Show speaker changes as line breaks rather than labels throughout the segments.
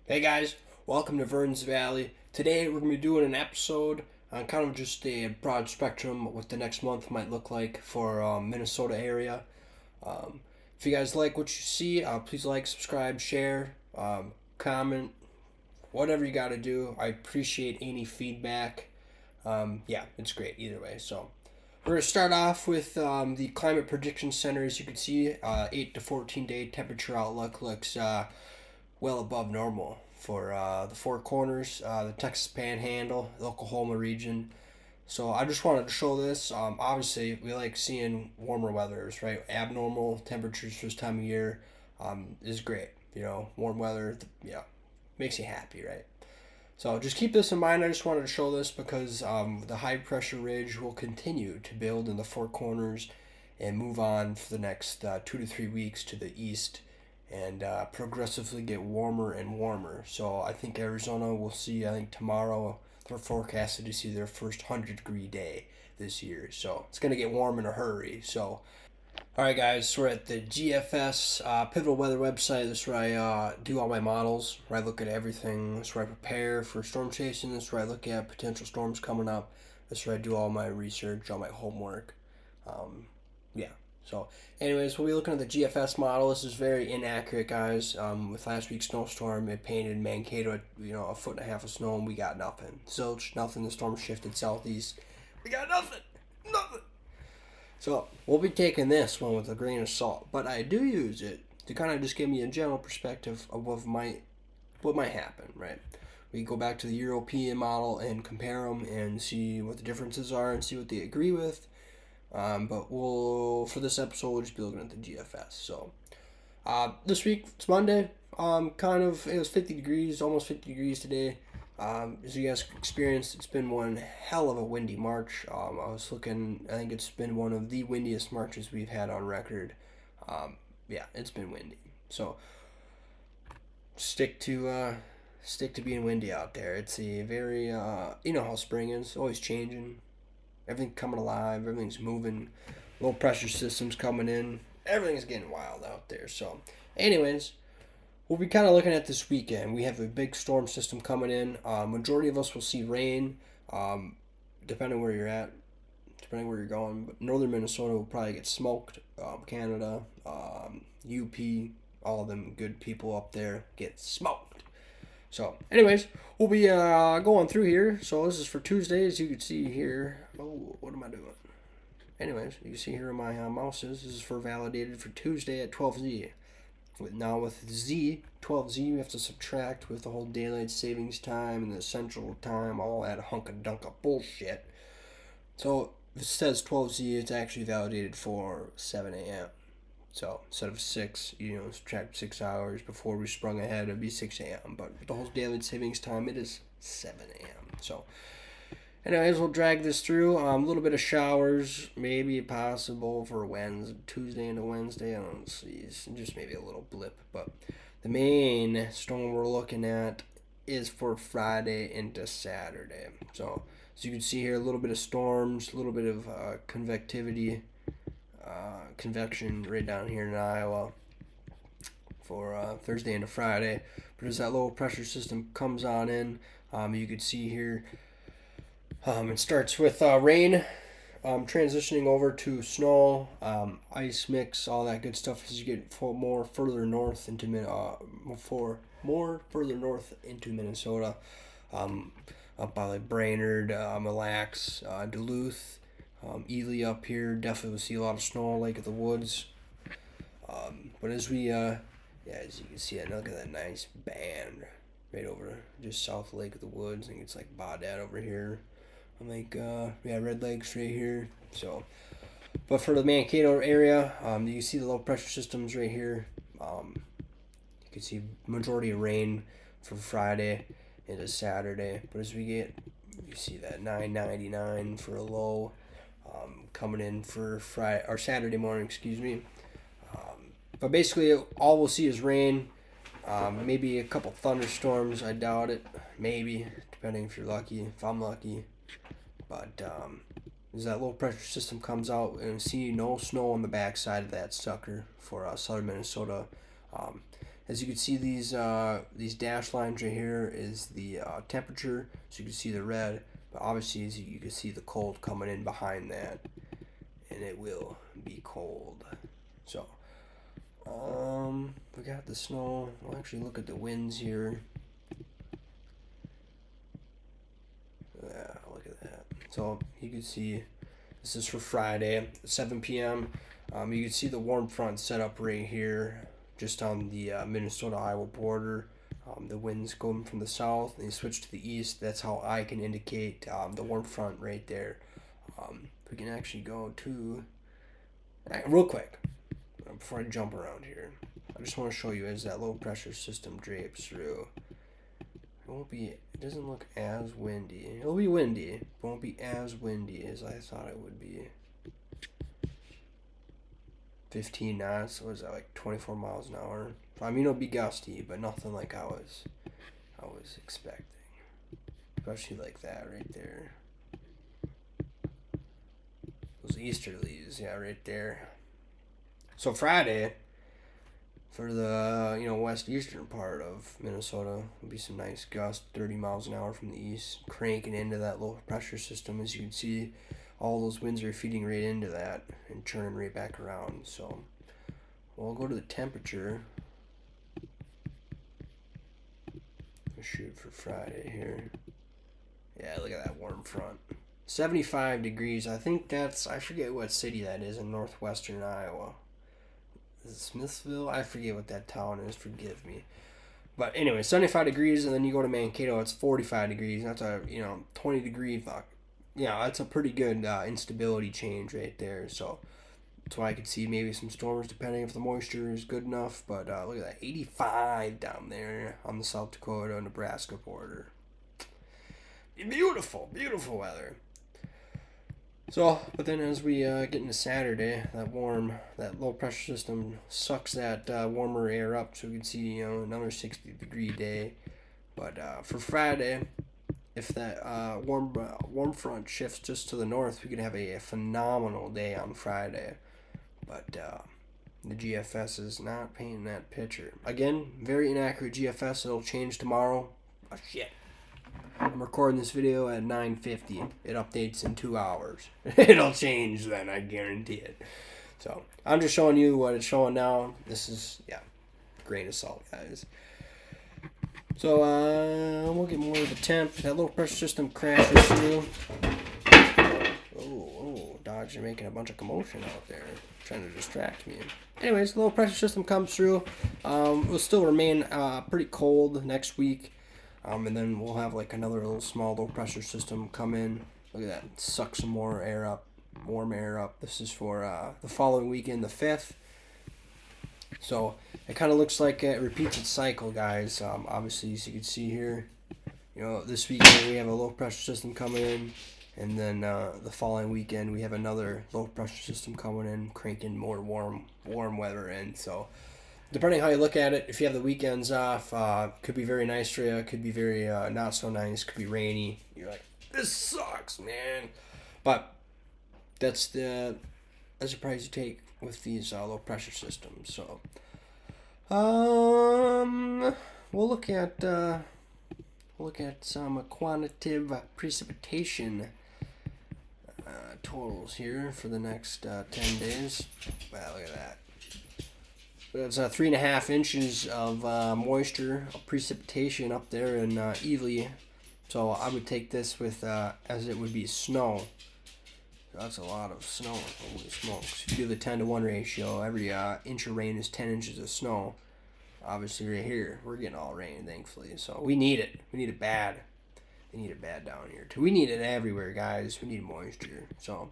Hey guys, welcome to Vern's Valley. Today we're going to be doing an episode on kind of just a broad spectrum of what the next month might look like for Minnesota area. Um, if you guys like what you see, please like, subscribe, share, comment, whatever you got to do. I appreciate any feedback. Yeah, it's great either way. So we're going to start off with the Climate Prediction Center. As you can see, 8 to 14 day temperature outlook looks well above normal for the Four Corners, the Texas Panhandle, the Oklahoma region. So I just wanted to show this. Obviously, we like seeing warmer weathers, right? Abnormal temperatures for this time of year is great. Warm weather, makes you happy, right? So just keep this in mind. I just wanted to show this because the high pressure ridge will continue to build in the Four Corners and move on for the next 2 to 3 weeks to the east and progressively get warmer and warmer. So I think Arizona will see, I think tomorrow, they're forecasted to see their first 100-degree day this year. So it's going to get warm in a hurry. So, all right, guys, so we're at the GFS Pivotal Weather website. This is where I do all my models, where I look at everything. This is where I prepare for storm chasing. This is where I look at potential storms coming up. This is where I do all my research, all my homework. Yeah. So, anyways, we'll be looking at the GFS model. This is very inaccurate, guys. With last week's snowstorm, it painted Mankato at, a foot and a half of snow, and we got nothing. Zilch, nothing. The storm shifted southeast. We got nothing. Nothing. So, we'll be taking this one with a grain of salt. But I do use it to kind of just give me a general perspective of what might happen, right? We go back to the European model and compare them and see what the differences are and see what they agree with. But for this episode, we'll just be looking at the GFS. So, this week, it's Monday. It was 50 degrees, almost 50 degrees today. As you guys experienced, it's been one hell of a windy March. I think it's been one of the windiest Marches we've had on record. Yeah, it's been windy. So, stick to being windy out there. It's a very, you know how spring is, always changing. Everything's coming alive. Everything's moving. Low pressure systems coming in. Everything's getting wild out there. So, anyways, we'll be kind of looking at this weekend. We have a big storm system coming in. Majority of us will see rain, depending where you're at, depending where you're going. But northern Minnesota will probably get smoked. Canada, UP, all of them good people up there get smoked. So, anyways, we'll be going through here. So this is for Tuesday, as you can see here. Oh, what am I doing? Anyways, you can see here my mouses. This is for validated for Tuesday at 12Z. Now with Z, 12Z, you have to subtract with the whole daylight savings time and the central time, all that hunk-a-dunk of bullshit. So if it says 12Z, it's actually validated for 7 a.m. So instead of 6, subtract 6 hours before we sprung ahead, it'd be 6 a.m. But with the whole daylight savings time, it is 7 a.m. So, anyways, we'll drag this through. A little bit of showers, maybe possible for Tuesday into Wednesday. I don't see, just maybe a little blip. But the main storm we're looking at is for Friday into Saturday. So, as you can see here, a little bit of storms, a little bit of convection right down here in Iowa for Thursday into Friday. But as that low pressure system comes on in, you can see here it starts with rain, transitioning over to snow, ice mix, all that good stuff as you get further north into Minnesota, up by like Brainerd, Mille Lacs, Duluth. Ely up here, definitely will see a lot of snow, Lake of the Woods. But as we, as you can see, look at that nice band right over just south of Lake of the Woods. I think it's like Baudette over here. I'm like, Red Lakes right here. So, but for the Mankato area, you can see the low pressure systems right here. You can see majority of rain for Friday into Saturday. But as you see that 999 for a low. Coming in for Friday or Saturday morning, excuse me. But basically, all we'll see is rain. Maybe a couple thunderstorms. I doubt it. Maybe, depending if you're lucky. If I'm lucky. But as that low pressure system comes out, and see no snow on the backside of that sucker for southern Minnesota. As you can see, these dash lines right here is the temperature, so you can see the red. But obviously, as you can see the cold coming in behind that, and it will be cold. So, we got the snow. We'll actually look at the winds here. Yeah, look at that. So you can see this is for Friday, 7 p.m. You can see the warm front set up right here, just on the Minnesota-Iowa border. The wind's going from the south, and they switch to the east. That's how I can indicate the warm front right there. We can actually go to real quick before I jump around here. I just want to show you as that low pressure system drapes through. It doesn't look as windy. It'll be windy, but it won't be as windy as I thought it would be. 15 knots, what is that, like 24 miles an hour? I mean, it'll be gusty, but nothing like I was expecting. Especially like that right there. Those easterlies, yeah, right there. So Friday, for the west eastern part of Minnesota, will be some nice gusts, 30 miles an hour from the east, cranking into that low pressure system. As you can see, all those winds are feeding right into that and churning right back around. So we'll go to the temperature. We'll shoot for Friday here. Yeah, look at that warm front. 75 degrees. I think I forget what city that is in northwestern Iowa. Is it Smithville? I forget what that town is. Forgive me. But anyway, 75 degrees, and then you go to Mankato, it's 45 degrees. That's a 20 degree fuck. Yeah, that's a pretty good instability change right there. So that's why I could see maybe some storms depending if the moisture is good enough. But look at that, 85 down there on the South Dakota Nebraska border. Beautiful, beautiful weather. So, but then as we get into Saturday, that low pressure system sucks that warmer air up, so we can see another 60 degree day. But for Friday, if that warm front shifts just to the north, we could have a phenomenal day on Friday. But the GFS is not painting that picture. Again, very inaccurate GFS. It'll change tomorrow. Oh shit. I'm recording this video at 9:50. It updates in 2 hours. It'll change then, I guarantee it. So, I'm just showing you what it's showing now. This is, grain of salt, guys. So, we'll get more of the temp. That low pressure system crashes through. Oh, Dodge, you're making a bunch of commotion out there. Trying to distract me. Anyways, the low pressure system comes through. Will still remain pretty cold next week. And then we'll have like another little small low pressure system come in. Look at that. Suck some more air up. Warm air up. This is for the following weekend, the 5th. So it kind of looks like it repeats its cycle, guys. Obviously, as you can see here, this weekend we have a low pressure system coming in. And then the following weekend we have another low pressure system coming in, cranking more warm weather in. So depending how you look at it, if you have the weekends off, could be very nice for you, could be very not so nice, could be rainy. You're like, this sucks, man. But that's the price you take with these low pressure systems. So we'll look at some quantitative precipitation totals here for the next 10 days. Wow, look at that. It's 3.5 inches of moisture, of precipitation up there in Ely. So I would take this with as it would be snow. That's a lot of snow. Holy smokes! If you do the 10-to-1 ratio, every inch of rain is 10 inches of snow. Obviously, right here we're getting all rain, thankfully. So we need it. We need it bad. They need it bad down here too. We need it everywhere, guys. We need moisture. So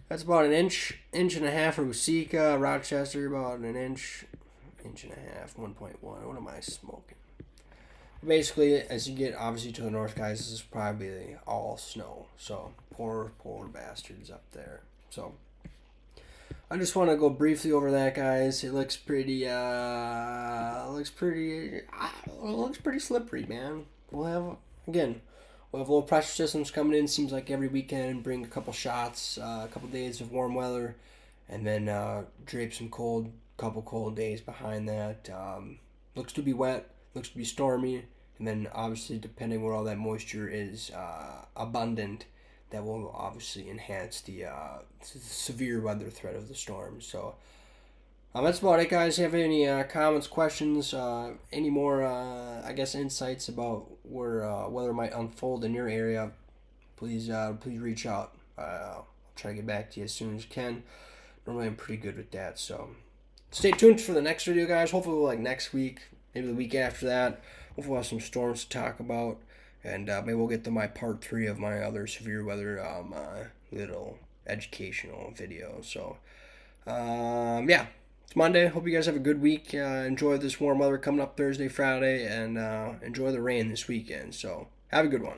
that's about an inch and a half for Waseca. Rochester, about an inch and a half, 1.1. What am I smoking? Basically, as you get obviously to the north, guys, this is probably all snow. So poor bastards up there. So I just want to go briefly over that, guys. It looks pretty slippery, man. We'll have low pressure systems coming in. Seems like every weekend, bring a couple shots, a couple days of warm weather, and then drape some couple cold days behind that. looks to be wet, looks to be stormy, and then obviously depending where all that moisture is abundant, that will obviously enhance the severe weather threat of the storm. So that's about it, guys. Have any comments, questions, any more, insights about where weather might unfold in your area? Please reach out. I'll try to get back to you as soon as I can. Normally, I'm pretty good with that. So stay tuned for the next video, guys. Hopefully, like next week, maybe the week after that. Hopefully, we'll have some storms to talk about, and maybe we'll get to my part 3 of my other severe weather little educational video. So, yeah. It's Monday. Hope you guys have a good week. Enjoy this warm weather coming up Thursday, Friday, and enjoy the rain this weekend. So, have a good one.